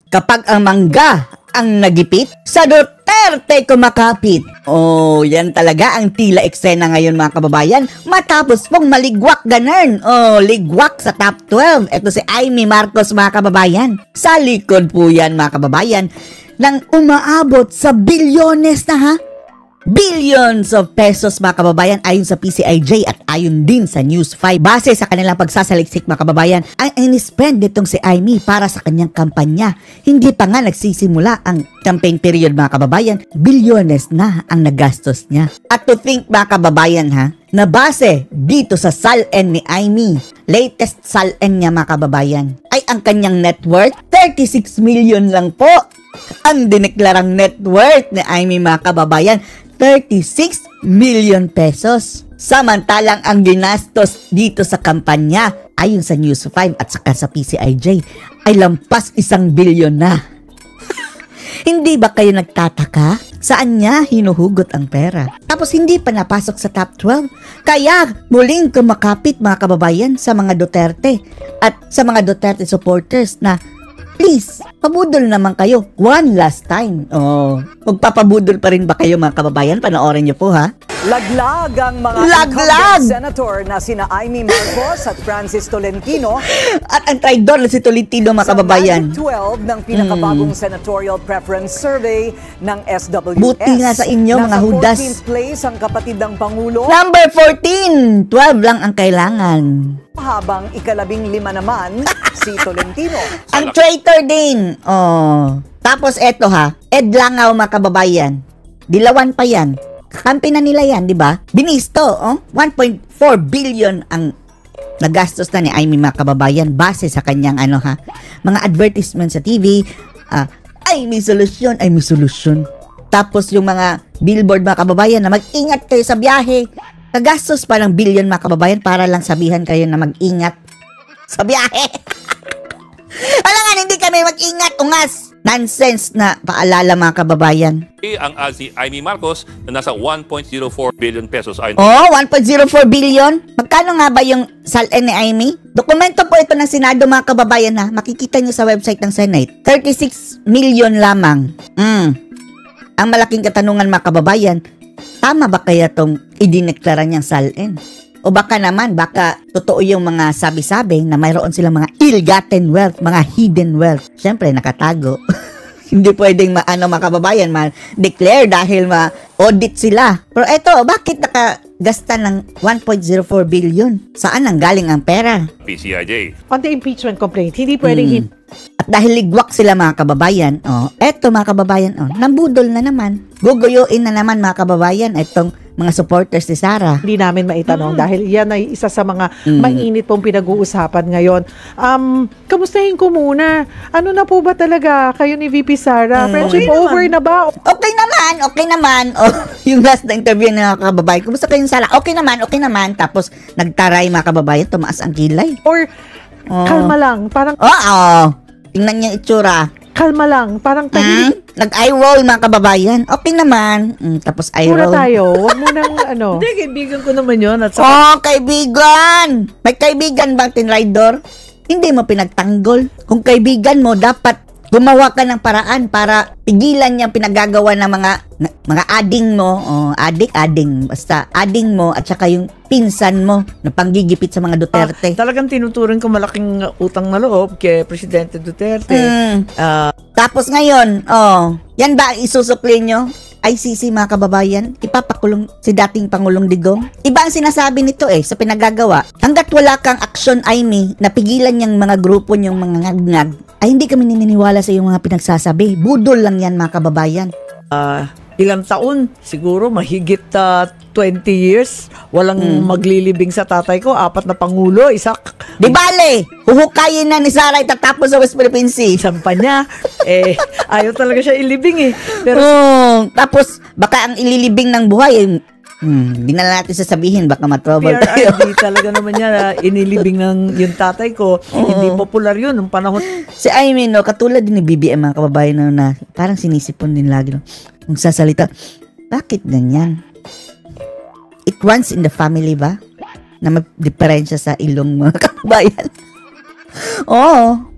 Kapag ang mangga ang nagipit, sa Duterte kumakapit. Oh, yan talaga ang tila eksena ngayon mga kababayan. Matapos pong maligwak ganun. Oh, ligwak sa top 12. Ito si Amy Marcos mga kababayan. Sa likod po yan mga kababayan nang umaabot sa bilyones na ha. Billions of pesos mga kababayan ayon sa PCIJ at ayon din sa News 5. Base sa kanilang pagsasaliksik mga kababayan, ang in-spend nitong si Amy para sa kanyang kampanya. Hindi pa nga nagsisimula ang campaign period mga kababayan, bilyones na ang nagastos niya. At to think mga kababayan ha, na base dito sa SALN ni Amy, latest SALN niya mga kababayan, ay ang kanyang net worth, 36 million lang po. Ang dineklarang net worth ni Amy mga kababayan, 36 million pesos. Samantalang ang ginastos dito sa kampanya ayon sa News 5 at saka sa PCIJ ay lampas 1 bilyon na. Hindi ba kayo nagtataka? Saan niya hinuhugot ang pera? Tapos hindi pa napasok sa top 12. Kaya muling kumakapit mga kababayan sa mga Duterte at sa mga Duterte supporters na please, pabudol naman kayo. One last time. Oh, magpapabudol pa rin ba kayo mga kababayan? Panoorin niyo po ha. Laglag ang mga incumbent senator na sina Amy Marcos at Francis Tolentino. At ang traidor na si Tolentino mga kababayan. Sa 12 ng pinakabagong senatorial preference survey ng SWS. Buti nga sa inyo mga hudas. Nasa 14th place ang kapatid ng Pangulo. Number 14. 12 lang ang kailangan. Habang ika-15 naman si Tolentino. Ang traitor din. Oh. Tapos eto ha, Ed Langaw mga kababayan. Dilawan pa yan. Kakampi na nila yan, di ba? Binisto, oh? 1.4 billion ang nagastos na ni Amy mga kababayan base sa kanyang ano ha, mga advertisement sa TV. Ay may solusyon, ay may solusyon. Tapos yung mga billboard mga kababayan na mag-ingat kayo sa biyahe. Nagastos pa ng billion mga kababayan para lang sabihan kayo na mag-ingat sa biyahe. Alam nga, hindi kami mag-ingat, ungas. Nonsense na paalala mga kababayan. Ang si Amy Marcos na nasa 1.04 billion pesos. Oh, 1.04 billion? Magkano nga ba yung SALN ni Amy? Dokumento po ito ng Senado mga kababayan ha. Makikita nyo sa website ng Senate. 36 million lamang. Ang malaking katanungan mga kababayan, tama ba kaya itong idineklara niyang SALN? O baka naman, baka totoo yung mga sabi-sabi na mayroon silang mga ill-gotten wealth, mga hidden wealth. Siyempre, nakatago. Hindi pwedeng mga kababayan ma-declare dahil ma-audit sila. Pero eto, bakit nakagasta ng 1.04 billion? Saan ang galing ang pera? PCIJ. On the impeachment complaint, hindi pwedeng At dahil ligwak sila mga kababayan, eto mga kababayan, nambudol na naman. Guguyuin na naman mga kababayan itong mga supporters ni Sara. Hindi namin maitanong dahil yan ay isa sa mga mainit pong pinag-uusapan ngayon. Kamustahin ko muna. Ano na po ba talaga kayo ni VP Sara? Friendship Okay over na ba? Okay naman. Oh, yung last na interview ng mga kababayan, kumusta kayong Sara? Okay naman. Tapos nagtaray mga kababayan, tumaas ang kilay. Or kalma lang, parang tingnan niya itsura. kalma lang, parang Nag-eye roll mga kababayan. Okay naman. Tapos eye roll. Muna tayo. Huwag mo nang ano. Hindi, kaibigan ko naman yun. At Kaibigan! May kaibigan bang tinraidor? Hindi mo pinagtanggol. Kung kaibigan mo, dapat gumawa ka ng paraan para pigilan niyang pinagagawa ng mga ading mo. Ading. Basta ading mo at saka yung pinsan mo na panggigipit sa mga Duterte. talagang tinuturing ko malaking utang na loob kay Presidente Duterte. Tapos ngayon, yan ba ang isusukli nyo? ICC mga kababayan, ipapakulong si dating Pangulong Digong. Iba ang sinasabi nito sa pinagagawa. Hanggat wala kang aksyon, Amy, na pigilan niyang mga grupo niyang mga ngag-ngag, ay hindi kami naniniwala sa iyong mga pinagsasabi. Budol lang yan mga kababayan. Ilang taon, siguro mahigit 20 years, walang maglilibing sa tatay ko, 4 na pangulo, isa. Di bale, huhukayin na ni Sara itatapos sa West Philippine Sea. Isang pa niya, ayaw talaga siya ilibing Pero tapos, baka ang ililibing ng buhay, di na natin sasabihin, baka matrouble tayo. PRRD talaga naman niya inilibing ng yung tatay ko. Hindi popular yun nung panahon. Si Amy, katulad din ni BBM mga kababayan na parang sinisipon din lagi. Kung sasalita, bakit ganyan? It runs in the family ba? Na may diferensya sa ilong mga kababayan.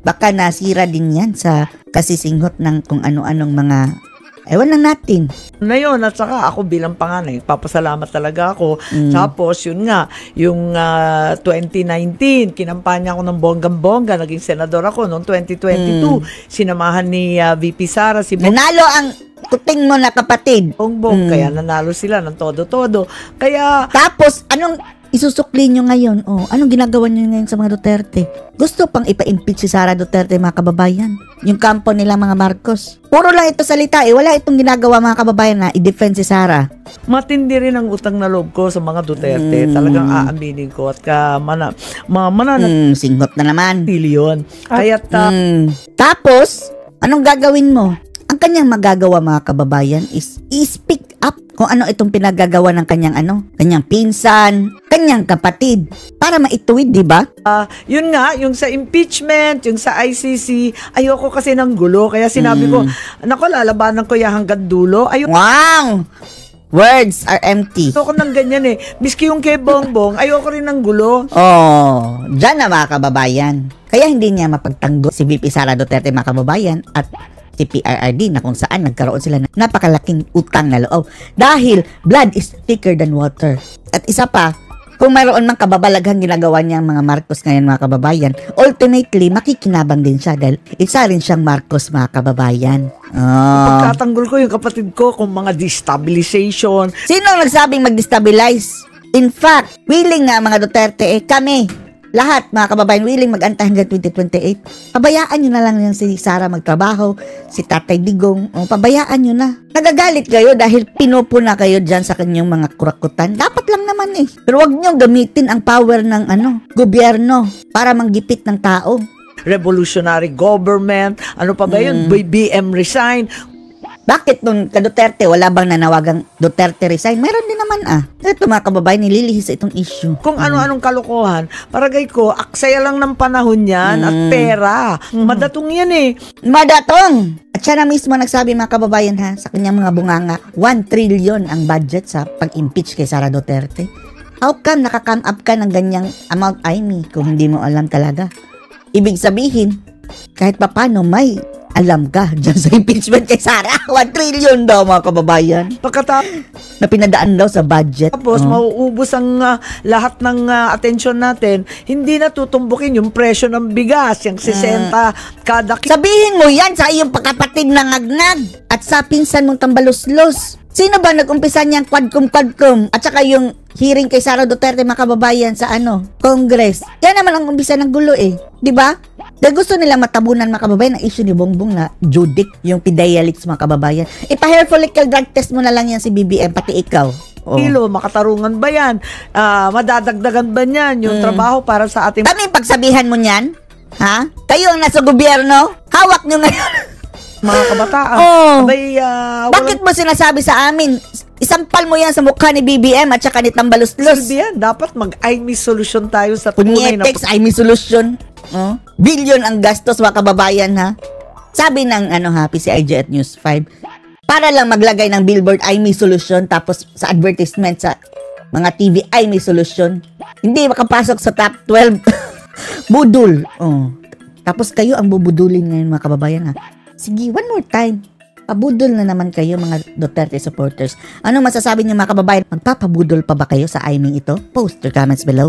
Baka nasira din yan sa kasisinghot ng kung ano-anong mga, ewan lang natin. Na yun, at saka ako bilang panganay, papasalamat talaga ako. Tapos, yun nga, yung 2019, kinampanya ako ng bonggang-bongga, naging senador ako noong 2022. Sinamahan ni VP Sara, si Nanalo ang kuting mo na kapatid. Bongbong, kaya nanalo sila ng todo-todo. Kaya, Tapos, anong isusukli nyo ngayon? Oh, anong ginagawa nyo ngayon sa mga Duterte? Gusto pang ipa-impeach si Sara Duterte, mga kababayan. Yung kampo nila, mga Marcos. Puro lang ito salita eh. Wala itong ginagawa, mga kababayan, na i-defend si Sara. matindi rin ang utang na loob ko sa mga Duterte. Talagang aaminin ko at mananatili Singhot na naman. yun. Kaya Tapos, anong gagawin mo? Ang kanyang magagawa, mga kababayan, is i-speak up kung ano itong pinagagawa ng kanyang pinsan, kanyang kapatid, para maituwid, di ba? yun nga, yung sa impeachment, yung sa ICC, ayoko kasi ng gulo. Kaya sinabi ko, nako, lalabanan ko yan hanggang dulo. Wow! Words are empty. Ayoko ng ganyan eh. Miski yung kay Bongbong, ayoko rin ng gulo. Oh, dyan na, mga kababayan. Kaya hindi niya mapagtanggol si VP Sara Duterte, mga kababayan, at si PRRD, na kung saan nagkaroon sila ng napakalaking utang na loob. Dahil blood is thicker than water. At isa pa, kung mayroon mang kababalaghang ginagawa niya ang mga Marcos ngayon, mga kababayan, ultimately, makikinabang din siya dahil isa rin siyang Marcos, mga kababayan. Pagkatanggol ko yung kapatid ko kung mga destabilization. Sino ang nagsabing mag-destabilize? In fact, willing nga mga Duterte, kami, lahat, mga kababayan, willing mag-antay hanggang 2028. Pabayaan nyo na lang yan si Sara magtrabaho, si Tatay Digong, pabayaan nyo na. Nagagalit kayo dahil pinupuna kayo dyan sa kanyang mga kurakutan. Dapat lang naman eh. Pero wag nyo gamitin ang power ng gobyerno para manggipit ng tao. Revolutionary government, ano pa ba yun? BBM resign. Bakit nung ka-Duterte, wala bang nanawagang Duterte resign? Meron din naman Ito, mga kababayan, nililihis itong issue. Kung ano-anong kalokohan, paragay ko, aksaya lang ng panahon yan at pera. Madatong yan eh. Madatong! At siya na mismo nagsabi, mga kababayan sa kanyang mga bunganga, 1 trillion ang budget sa pag-impeach kay Sara Duterte. How come nakakam up ka ng ganyang amount, Amy, kung hindi mo alam talaga? Ibig sabihin, kahit papano may alam ka dyan sa impeachment kay Sara. 1 trillion daw, mga kababayan. Pagkatapos, Na pinadaan daw sa budget. mauubos ang lahat ng atensyon natin, hindi na tutumbukin yung presyo ng bigas, yung 60 kada kilo. Sabihin mo yan sa iyong pagkapatid na ngagnag at sa pinsan mong tambaluslos. Sino ba nag-umpisa niyang kwadkum-kwadkum at saka yung hearing kay Sara Duterte, mga kababayan, sa Congress? Yan naman ang umpisa ng gulo eh. Di ba? Dahil gusto nila matabunan, mga kababayan, ang issue ni Bongbong na Judic, yung Pidayalix, mga kababayan. Ipa-hair follicle drug test mo na lang yan si BBM, pati ikaw. Kilo, makatarungan ba yan? Madadagdagan ba niyan yung trabaho para sa ating Kami pagsabihan mo niyan? Ha? Kayo ang nasa gobyerno? Hawak nyo ngayon. mga kabataan? Abay, Bakit mo sinasabi sa amin? Isampal mo yan sa mukha ni BBM at saka ni Tambaluslos. Silbihan, dapat mag-IME solution tayo sa tunay na Punyetex, ay may solusyon. Billion ang gastos, mga kababayan, Sabi ng PCIJ at News 5, para lang maglagay ng billboard, ay may solusyon. Tapos sa advertisement sa mga TV, ay may solusyon. Hindi makapasok sa top 12. Budol. Tapos kayo ang bubudulin ngayon, mga kababayan, Sige, one more time. Pabudol na naman kayo, mga Duterte supporters. Anong masasabi niyo, mga kababayan? Magpapabudol pa ba kayo sa IMing ito? Post your comments below.